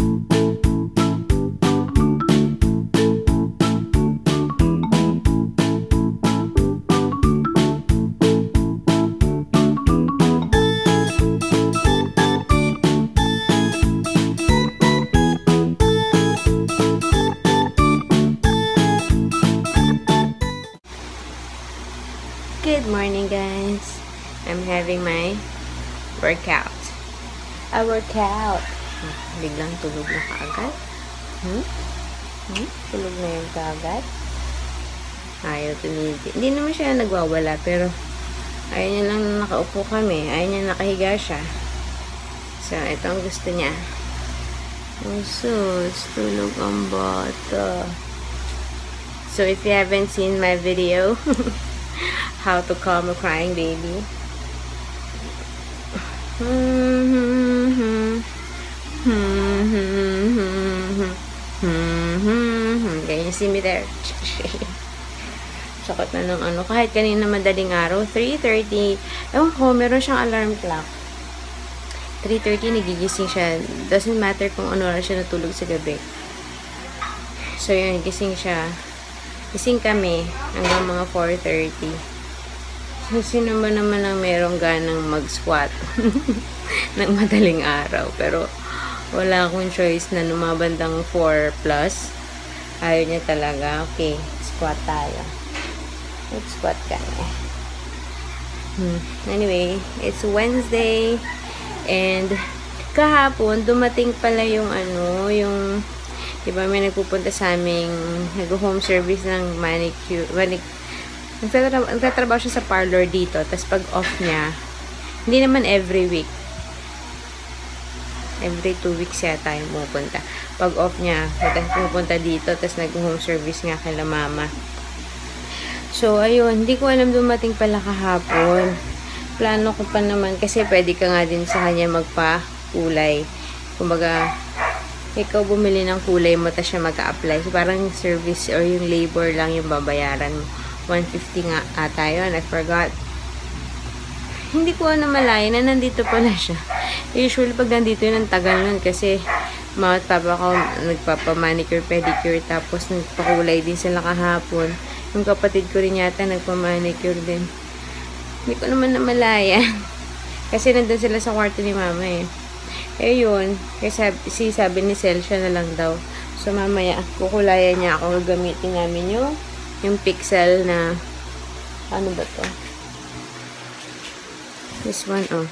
Good morning, guys. I'm having my workout. A workout. Biglang tulog na kaagad. Tulog na yung kaagad. Ayaw tumigil. Hindi naman siya nagwawala, pero ayaw niya lang nakaupo kami. Ayaw niya nakahiga siya. So, ito ang gusto niya. Sus, tulog ang bata. So, if you haven't seen my video, how to calm a crying baby. Can you see me there? Sakot na ng ano. Kahit kanina madaling araw, 3:30. Ewan ko, meron siyang alarm clock. 3:30, nagigising siya. Doesn't matter kung ano oras siya natulog sa gabi. So, yun, gising siya. Gising kami hanggang mga 4:30. So, sino ba naman ang merong ganang mag-squat ng madaling araw? Pero, wala akong choice na numabandang 4+. Ayaw niya talaga. Okay, squat tayo. Let's squat kami. Anyway, it's Wednesday. And, kahapon, dumating pala yung ano, yung diba may nagpupunta sa aming nag-home service ng manicure. Nagtatrabaho siya sa parlor dito. Tapos pag off niya, hindi naman every week. Every 2 weeks yata yung pupunta. Pag off niya, pupunta dito. Tapos nag-home service nga kay mama. So, ayun. Hindi ko alam dumating pala kahapon. Plano ko pa naman kasi pwede ka nga din sa kanya magpa-kulay. Kumbaga, ikaw bumili ng kulay mo, tapos siya mag-a-apply. So, parang service or yung labor lang yung babayaran mo. 150 nga ata yun. I forgot. Hindi ko namalaya na nandito pala siya. Usually, pag nandito yun, ang tagal nun. Kasi, mga papa ko, nagpapamanicure, pedicure, tapos nagpakulay din sila kahapon. Yung kapatid ko rin yata, nagpamanicure din. Hindi ko naman namalaya. Kasi nandun sila sa kwarto ni mama eh. Eh yun, kasi sabi ni Sel, siya na lang daw. So mamaya, kukulayan niya ako. Gagamitin namin yung pixel na, ano ba to? This one, oh.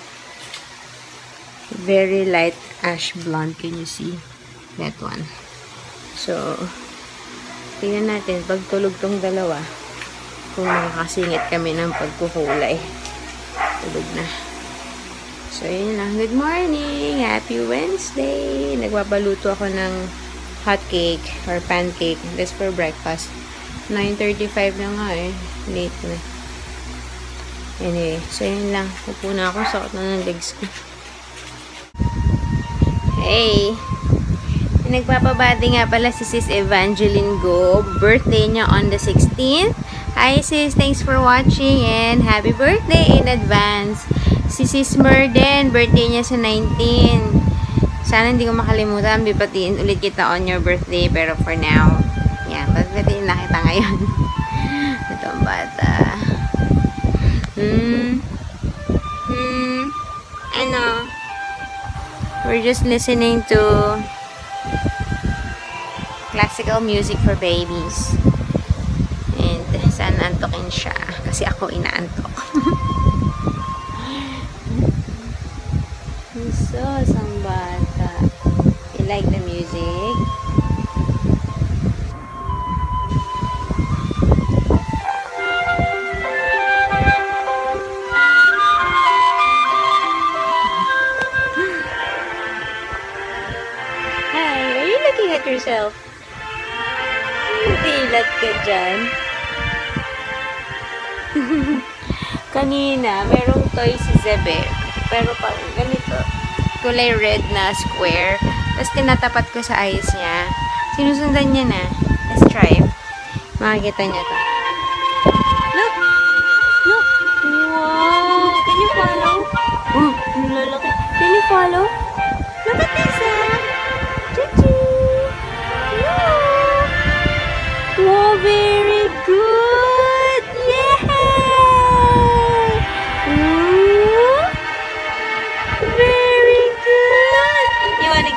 Very light ash blonde. Can you see? That one. So, tingnan natin, pag tulog tong dalawa, kung makakasingit kami ng pagkukulay. Tulog na. So, yun lang. Good morning! Happy Wednesday! Nagbabaluto ako ng hot cake or pancake. That's for breakfast. 9:35 na nga eh. Late na. Anyway, so yun lang. Upo na ako. Sakot na ng legs ko. Hey! Nagpapabati nga pala si Sis Evangeline Go. Birthday niya on the 16th. Hi sis! Thanks for watching and happy birthday in advance! Si Sis Merden, birthday niya sa 19. Sana hindi ko makalimutan. Bipatiin ulit kita on your birthday. Pero for now, yan. Batiin na kita ngayon. Ito ang bata. Ano? We're just listening to classical music for babies. And sana antokin siya. Kasi ako inaantok. So, isang bata. You like the music? Hi, are you looking at yourself? Dilat ka dyan. Kanina, merong toy si Zebe. Pero pag ganito, kulay red na square. Tapos tinatapat ko sa eyes niya. Sinusundan niya na. Let's try. Makikita niya to. Look! Look! Wow! Can you follow? Oh, lalaki. Can you follow? Look at this, ah! Check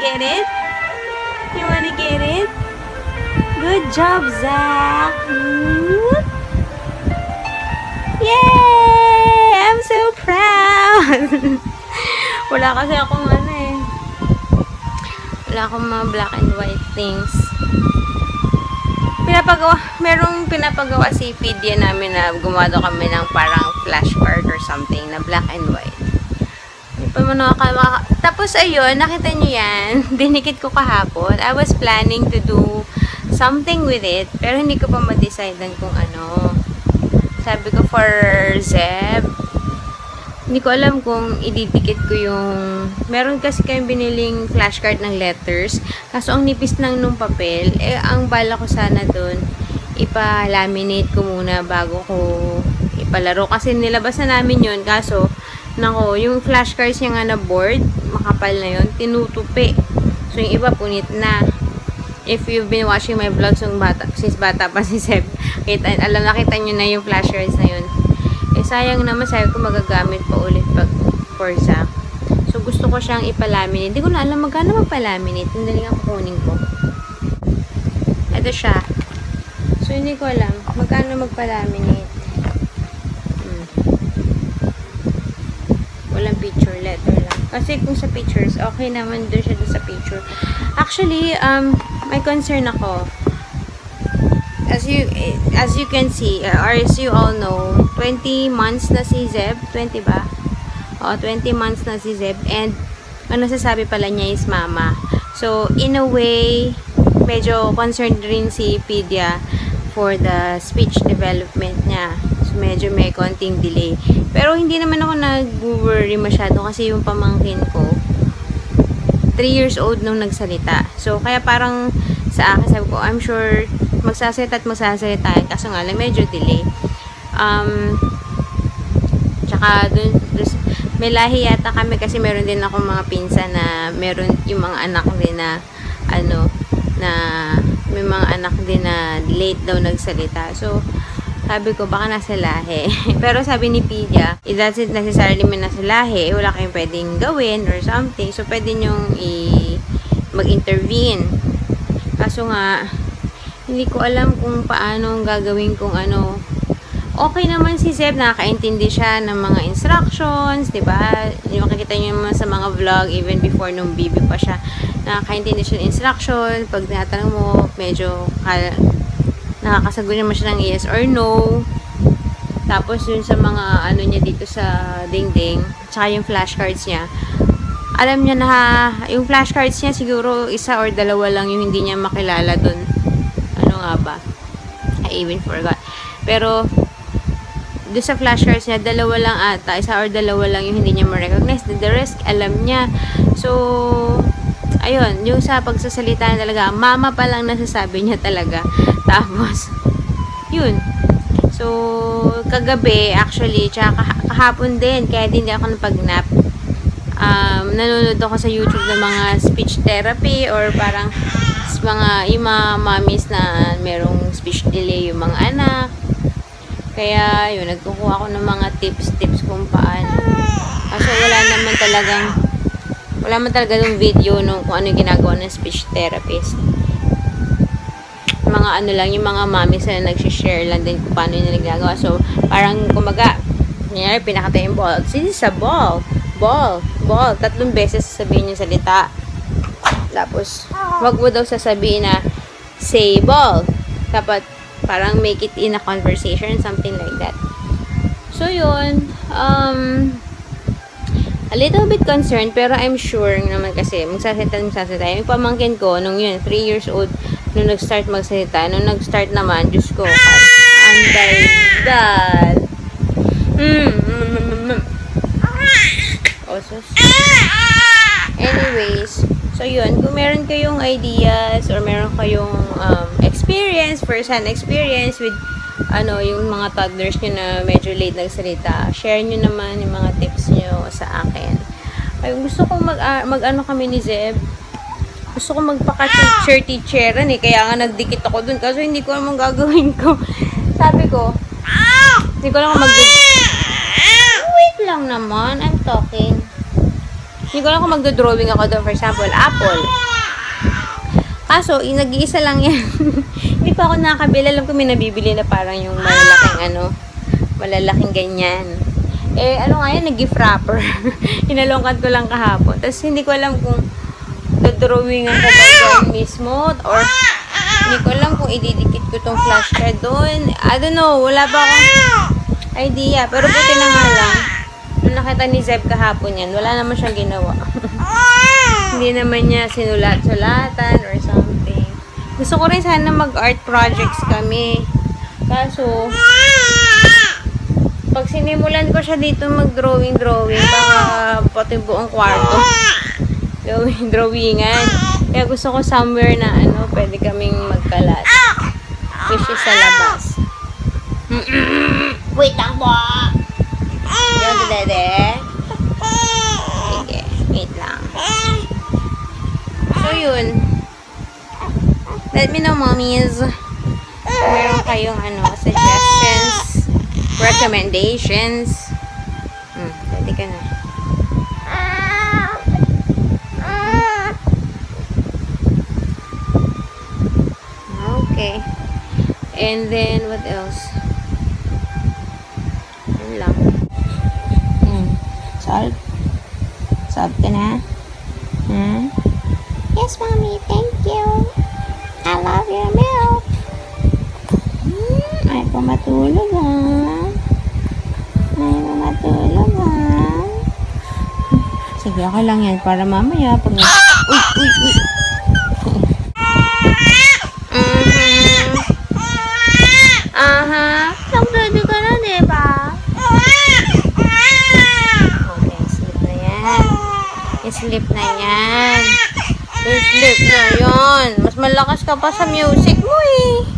get it? You wanna get it? Good job, Zach! Yay! I'm so proud! Wala kasi akong wala akong mga black and white things. Merong pinapagawa si Pidia namin na gumawa daw kami ng parang flashcard or something na black and white. Hindi pa mo tapos ayun, nakita niyo yan. Dinikit ko kahapon. I was planning to do something with it, pero hindi ko pa ma-decidean kung ano. Sabi ko for Zeb, hindi ko alam kung ididikit ko yung... Meron kasi kayong biniling flashcard ng letters. Kaso ang nipis lang nung papel. Ang bala ko sana dun, ipa-laminate ko muna bago ko ipalaro. Kasi nilabas na namin yun. Kaso, nako, yung flashcards niya nga na board, makapal na yun, tinutupi. So, yung iba punit na. If you've been watching my vlogs since bata pa si Seb, nakita nyo na yung flashcards na yun. Sayang naman, sabi ko magagamit pa ulit pag for Zach. So, gusto ko siyang ipalaminate. Hindi ko na alam magkano magpalaminate. Hindi lang kukunin ko. Ito siya. So, hindi ko alam magkano magpalaminate. Walang picture, letter lang. Kasi kung sa pictures, okay naman doon siya sa picture. Actually, may concern ako. As you can see, or as you all know, 20 months na si Zeb. 20 ba? Oo, 20 months na si Zeb. And, ang nasasabi pala niya is mama. So, in a way, medyo concerned rin si Pidia for the speech development niya. So, medyo may konting delay. Pero, hindi naman ako nag-worry masyado kasi yung pamangkin ko, 3 years old nung nagsalita. So, kaya parang sa akin, sabi ko, I'm sure magsasalita kaso nga lang medyo delay. Tsaka dun, may lahi yata kami kasi meron din ako mga pinsan na meron yung mga anak din na may mga anak din na late daw nagsalita. So, sabi ko baka nasa lahi. Pero sabi ni Pidia, it doesn't necessarily mean nasa lahi. Wala kayong pwedeng gawin or something. So, pwede nyong mag-intervene. Kaso nga, hindi ko alam kung paano gagawin kung ano. Okay naman si Zeb, nakakaintindi siya ng mga instructions, diba? Yung makikita nyo naman sa mga vlog, even before nung baby pa siya, nakakaintindi siya ng instruction. Pag tinatanong mo, medyo nakakasagot naman siya ng yes or no. Tapos yun sa mga ano niya dito sa dingding, tsaka yung flashcards niya. Alam niya na, yung flashcards niya siguro isa or dalawa lang yung hindi niya makilala dun. Ano nga ba? I even forgot. Pero, doon sa flashcards niya, dalawa lang ata. Isa or dalawa lang yung hindi niya ma-recognize. The rest, alam niya. So, ayun. Yung sa pagsasalita talaga, mama pa lang nasasabi niya talaga. Tapos, yun. So, kagabi, actually, tsaka kahapon din, kaya din ako napag-nap. Nanonood ako sa YouTube ng mga speech therapy or parang yung mga mommies na merong speech delay yung mga anak. Kaya, yun, nagkukuha ako ng mga tips kung paano. Kasi wala man talaga yung video nung kung ano yung ginagawa ng speech therapist. Mga ano lang, yung mga mommies na nagsishare lang din kung paano yung ginagawa. So, parang kumaga, nangyari, pinakata yung ball. This is a ball. Ball. 3 beses sasabihin yung salita. Tapos, wag mo daw sasabihin na, say ball. Dapat, parang make it in a conversation, something like that. So, yun. A little bit concerned, pero I'm sure naman kasi, magsasalita. Yung pamangkin ko, nung yun, 3 years old, nung nag-start magsalita, nung nag-start naman, Diyos ko, anday dad. Anyways, so yun, kung meron kayong ideas or meron kayong experience, first-hand experience with yung mga toddlers nyo na medyo late nagsalita, share nyo naman yung mga tips nyo sa akin. Ay, gusto ko mag-ano kami ni Zeb. Gusto ko magpaka-teacheran eh. Kaya nga nagdikit ako dun. Kasi hindi ko naman gagawin ko. Sabi ko, hindi ko lang wait lang naman. I'm talking. Hindi ko alam kung magdo-drawing ako doon. For example, apple. Kaso, nag-iisa lang yan. Hindi pa ako nakakabili. Alam ko may nabibili na parang yung malalaking ganyan. Ano nga yan? Nag-gift wrapper. Hinalongkat ko lang kahapon. Tapos, hindi ko alam kung dodrawingan ko ba doon mismo or hindi ko alam kung ididikit ko tong flashcard doon. I don't know. Wala ba akong idea. Pero buti na nga lang. Nung nakita ni Zeb kahapon yan, wala naman siyang ginawa. Hindi naman niya sinulat-sulatan or something. Gusto ko rin sana mag-art projects kami. Kaso, pag sinimulan ko siya dito mag-drawing, baka pati buong kwarto. Drawingan. Kaya gusto ko somewhere na pwede kaming magkalat. Which is sa labas. Wait lang po! Yan, dede. Sige, wait lang. So, yun. Let me know, mommies. Meron kayong suggestions, recommendations. Pwede ka na. Okay. And then, what else? Yun lang. Solve? Solve ka na? Yes, mommy. Thank you. I love your milk. Ay, pumatulog Sige, okay lang yan. Para mamaya, pag uy. Nagdodi ka na, diba? Okay, sleep na yan. Sleep na yan. Sleep na yan. Mas malakas ka pa sa music mo eh.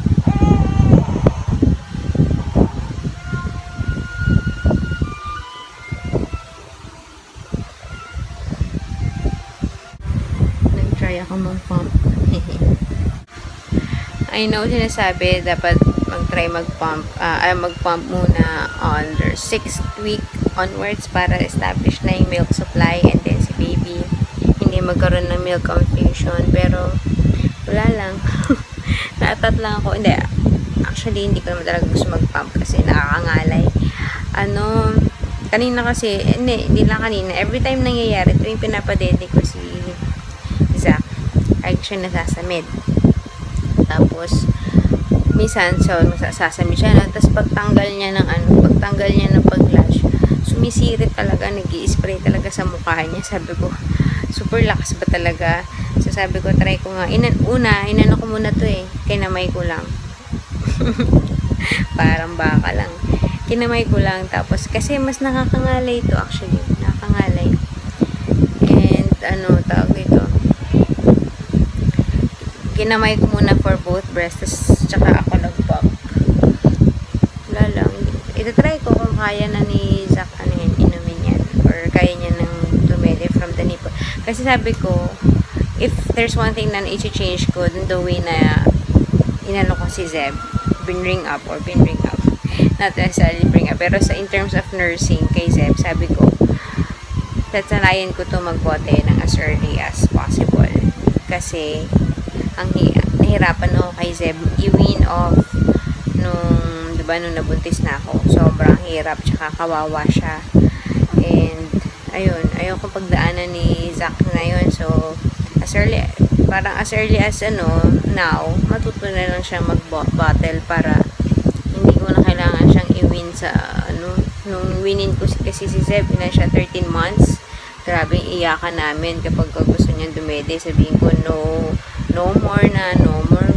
Nag-try ako mag-pump. I know, sinasabi, dapat mag-try mag-pump muna on their 6th week onwards para establish na yung milk supply and then si baby hindi magkaroon ng milk confusion. Pero wala lang. Natat lang ako. Hindi. Actually, hindi ko naman talaga gusto mag-pump kasi nakakangalay. Kanina kasi, hindi lang kanina. Every time nangyayari, ito yung pinapadede ko si Zach. Ay siya nasasamid. Tapos, minsan, sasamid siya, tapos pagtanggal niya ng pag-lash, sumisirit talaga, nag-i-spray talaga sa mukha niya. Sabi ko, super lakas ba talaga? So, sabi ko, try ko nga. Inano ko muna to kinamay ko lang. Parang baka lang. Kinamay ko lang, tapos, kasi mas nakakangalay ito actually. Nakakangalay. And, tawag ito. Kinamay ko muna for both breasts, tsaka ako nag-pump. Wala lang. Ito-try ko kung kaya na ni Zach inumin yan. Or kaya niya ng tumede from the nipple. Kasi sabi ko, if there's one thing na i-change ko, dun the way na inano ko si Zeb, bring up. Not necessarily bring up. Pero in terms of nursing kay Zeb, sabi ko, tatanayan ko to magbote ng as early as possible. Kasi, ang nahirapan ako kay Zeb i-wean off nung nabuntis na ako. Sobrang hirap, tsaka kawawa siya. And, ayun, ayoko pagdaanan ni Zach na yun. So, as early as now, matuto na lang siya mag-bottle para hindi ko na kailangan siyang i-wean sa, nung weanin ko kasi si Zeb, na siya 13 months. Grabe, iyakan namin kapag gusto niyang dumede. Sabihin ko, no more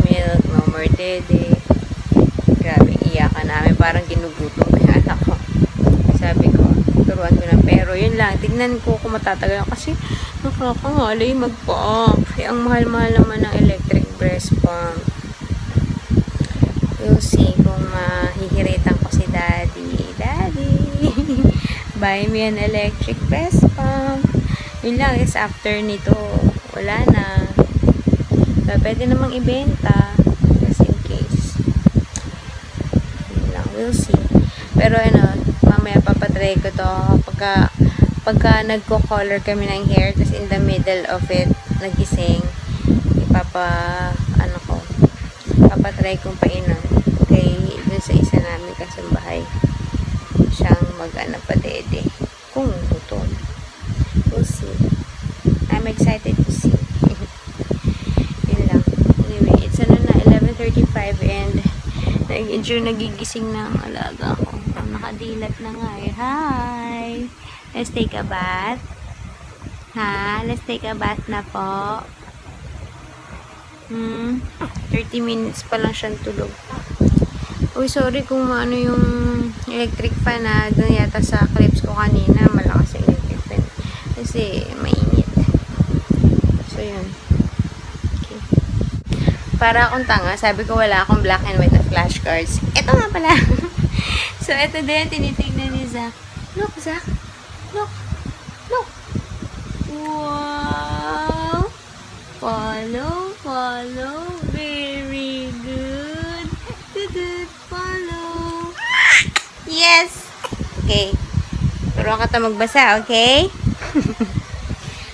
milk, no more dede. Grabe, iyakan namin. Parang ginugutom na yung anak ko. Sabi ko, turuan ko na. Pero yun lang, tignan ko kung matatagal kasi nakakangalay mag-pump. Ang mahal-mahal naman ng electric breast pump. We'll see kung mahihiritan ko si Daddy. Buy me an electric breast pump. Yun lang, is after nito, wala na. So, pwede namang ibenta. Just in case. Yun lang, we'll see. Pero mamaya papatry ko to. Pagka pagka nagko-color kami ng hair, tapos in the middle of it, nagising, papatry kong painom kay dun sa isa namin kasambahay siyang padede kung gutom. We'll see. I'm excited to see. Yun lang. Anyway, it's 11:35 and nagigising na ang alaga ko. Nakadilat na nga eh. Hi! Let's take a bath. Ha? Let's take a bath na po. 30 minutes pa lang siyang tulog. Uy, sorry kung ano yung electric fan na doon yata sa clips ko kanina. Malakas yung electric fan. Kasi mainit. So, yun. Okay. Para akong tanga, sabi ko wala akong black and white na flashcards. Ito nga pala. So, ito din, tinitignan ni Zach. Look, Zach. Look. Look. Wow. Follow. Very good. Follow. Yes. Okay. Turuan ka ta magbasa, okay?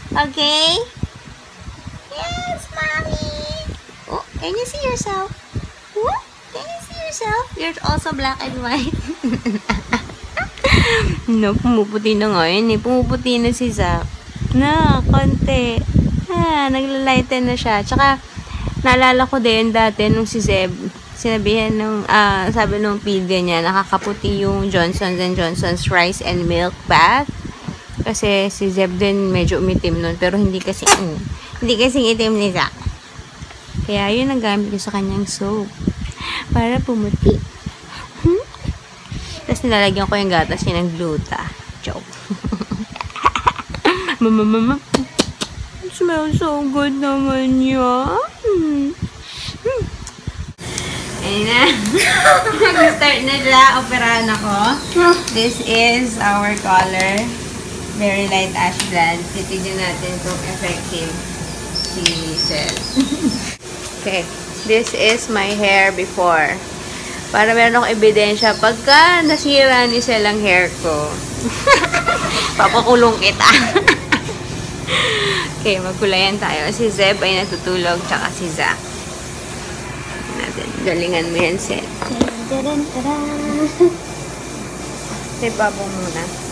Okay? Yes, mommy. Oh, can you see yourself? What? Can you see yourself? You're also black and white. No, pumuputi na nga yun eh. Pumuputi na si Zach. Na, konti. Naglalighten na siya. Tsaka, naalala ko din dati nung si Zeb, sinabihan nung, sabi nung pedia niya, nakakaputi yung Johnson's & Johnson's Rice and Milk Bath. Kasi si Zeb din medyo umitim nun. Pero hindi kasi itim ni Zach. Kaya yun ang gamit ko sa kanyang soap. Para pumuti. Tapos nilalagyan ko yung gatas niya ng gluta. Joke. Mama. It smells so good naman yan. Ayun na. Nag-start na siya. Operahan ako. This is our color. Very light ash blonde. Titignan natin kung effective si Sel. Okay. This is my hair before. Para meron akong ebidensya. Pagka nasira ni Sel ang hair ko, papakulong kita. Okay, magkulayan tayo. Si Zeb ay natutulog, tsaka si Zach. Galingan mo yan, Sel. Say babo muna.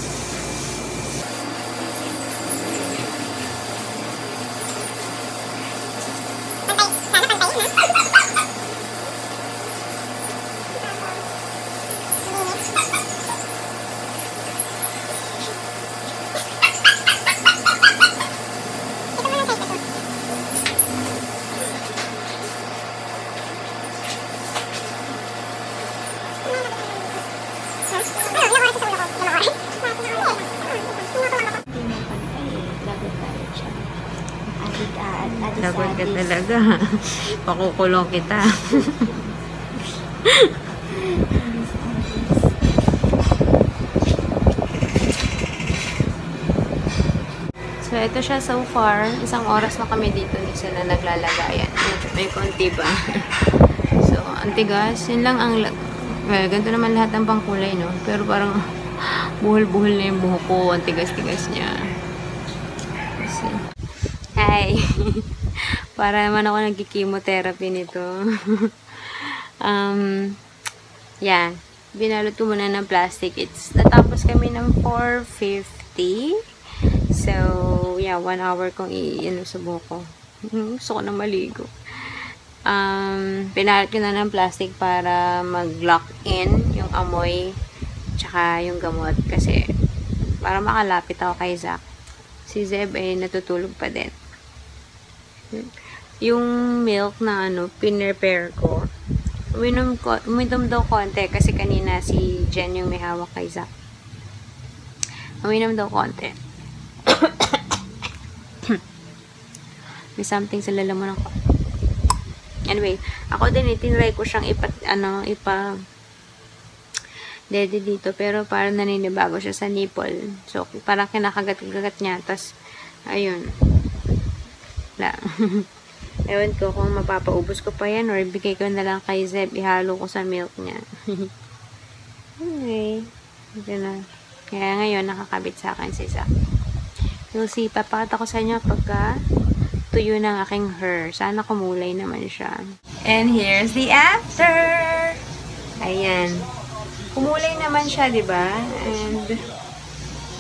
Lagot ka talaga. Pakukulong kita. So, ito siya so far. Isang oras na kami dito ni Sel na naglalagayan. Medyo may konti ba. So, ang tigas. Yun lang ang... Well, ganito naman lahat ng pangkulay, no? Pero parang buhol-buhol na yung buhok ko. Ang tigas-tigas niya. Kasi... Hi! Para naman ako nagki-chemotherapy nito. Yeah. Binalot ko muna ng plastic. Natapos kami ng 4:50. So, yeah, 1 hour kong sa buhok ko. Gusto ko na maligo. Pinalot ko na ng plastic para mag-lock in yung amoy tsaka yung gamot. Kasi, para makalapit ako kay Zach. Si Zeb ay natutulog pa din. Yung milk na pinrepare ko, uminom daw konti kasi kanina si Jen yung may hawak kay Zach. Uminom daw konti. May something sa lalamunan ko. Anyway, ako din tinry ko siyang dede dito, pero parang naninibago siya sa nipple. So, parang kinakagat-gagat niya. Tapos, ayun. Wala. Ewan ko kung mapapaubos ko pa yan or bigay ko na lang kay Zeb. Ihalo ko sa milk niya. Anyway. Ito na. Kaya ngayon, nakakabit sa akin si Zach. You'll see, papakita ko sa inyo pagka tuyo ng aking hair. Sana kumulay naman siya. And here's the after! Ayan. Kumulay naman siya, diba? And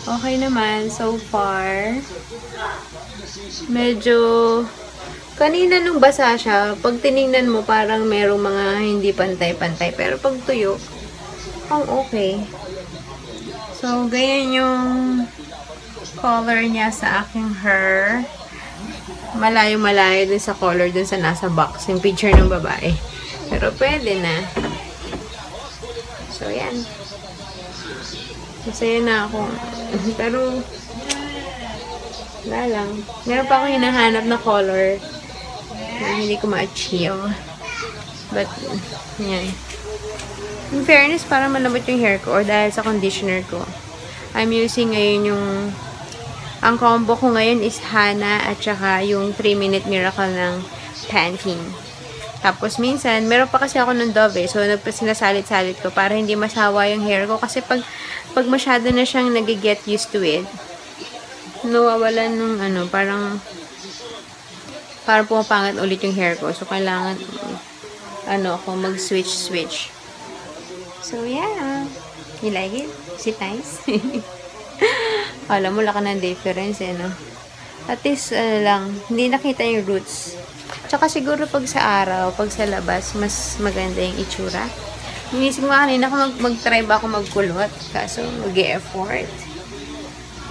okay naman so far. Medyo kanina nung basa siya, pag tiningnan mo parang merong mga hindi pantay-pantay. Pero pag tuyo, okay. So, ganyan yung color niya sa aking hair. Malayo-malayo dun sa color dun sa nasa box. Yung picture ng babae. Pero pwede na. So, yan. Masaya na ako. Pero, wala lang. Meron pa akong hinahanap na color na hindi ko ma-achieve. But, yan. In fairness, para malambot yung hair ko or dahil sa conditioner ko, I'm using ngayon yung ang combo ko ngayon is Hana at saka yung 3-minute miracle ng Pantene. Tapos minsan, meron pa kasi ako ng Dove so sinasalit-salit ko para hindi masawa yung hair ko kasi pag masyado na siyang nag-get used to it, nawawalan nung parang pumapangat ulit yung hair ko. So, kailangan ako mag-switch. So, yeah. You like it? Is it nice? Alam mo, laki ng difference, no? At least, lang, hindi nakita yung roots. Tsaka siguro pag sa araw, pag sa labas, mas maganda yung itsura. Inisip mo kanina kung mag-try ba ako magkulot. Kaso, mag-e-effort.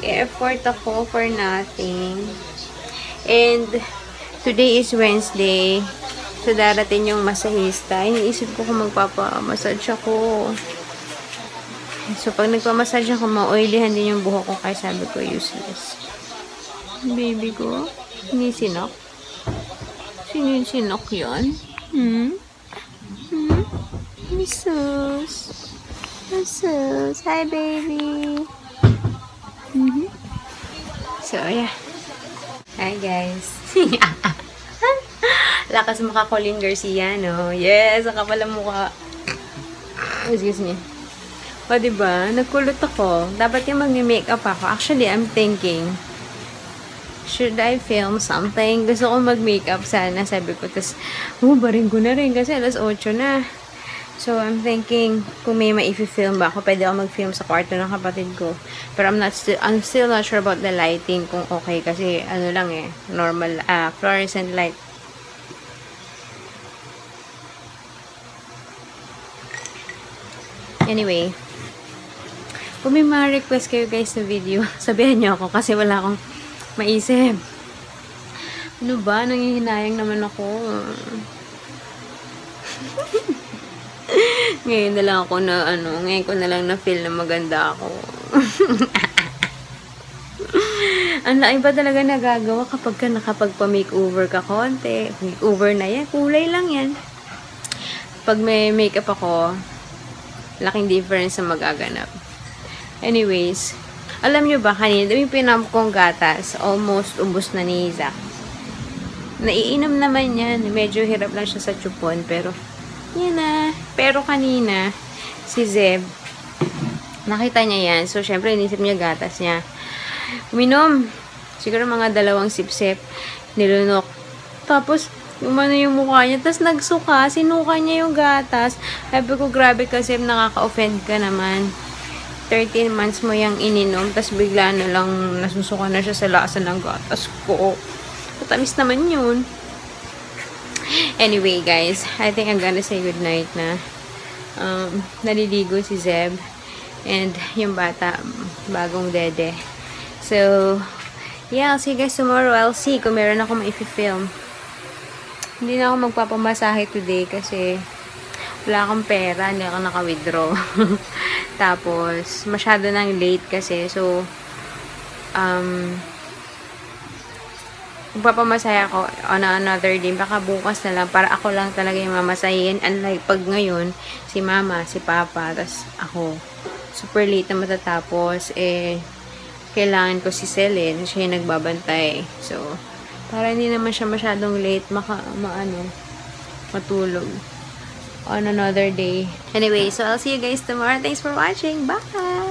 E-effort ako for nothing. And, today is Wednesday. So, darating yung masahista. Iniisip ko kung magpapamassage ako. So, pag nagpamassage ako, ma-oilihan din yung buhok ko. Kaya sabi ko, useless. Baby ko, sinisinok. Sinisinok yun? Misus. Misus. Hi, baby. So, yeah. Hi, guys. Lakas mukha Colleen Garcia, no? Yes, ang kapal ang mukha. Excuse me. O, diba? Nagkulot ako. Dapat yung mag-makeup ako. Actually, I'm thinking, should I film something? Gusto ko mag-makeup sana, sabi ko. Tapos, barin ko na rin kasi alas 8 na. So, I'm thinking, kung may ma-film ba ako, pwede ako mag-film sa kwarto ng kapatid ko. Pero I'm still not sure about the lighting, kung okay. Kasi, lang normal, fluorescent light. Anyway, kung may mga request kayo guys na video, sabihan nyo ako kasi wala akong maisip. Ano ba? Nangihinayang naman ako. Ngayon na lang ako na, ngayon ko na lang na-feel na maganda ako. Ang laking ba talaga nagagawa kapag ka nakapagpa-makeover ka konti. Makeover na yan. Kulay lang yan. Pag may makeup ako, laking difference na magaganap. Anyways, alam nyo ba, kanina, yung pinamp kong gatas, almost ubos na ni Zach. Naiinom naman yan. Medyo hirap lang siya sa chupon, pero, yan na. Pero kanina, si Zeb, nakita niya yan. So, syempre, inisip niya gatas niya. Uminom. Siguro mga 2 sip-sip. Nilunok. Tapos, umano yung mukha niya. Tapos, nagsuka. Sinuka niya yung gatas. Sabi ko, grabe kasi, nakaka-offend ka naman. 13 months mo yung ininom. Tapos, bigla na lang nasusuka na siya sa lasa ng gatas ko. Matamis naman yun. Anyway, guys. I think I'm gonna say goodnight na. Naliligo si Zeb. And yung bata, bagong dede. So, yeah, I'll see you guys tomorrow. I'll see kung meron ako ma-film. Hindi na ako magpapamasahe today kasi wala akong pera, hindi ako naka-withdraw. Tapos, masyado nang late kasi. So, magpapamasahe ako on another day. Baka bukas na lang para ako lang talaga yung mamasahin. Unlike pag ngayon, si mama, si papa, tas ako. Super late na matatapos. Kailangan ko si Celine. Siya yung nagbabantay. So, para hindi naman siya masyadong late matulog on another day. Anyway, so I'll see you guys tomorrow. Thanks for watching. Bye!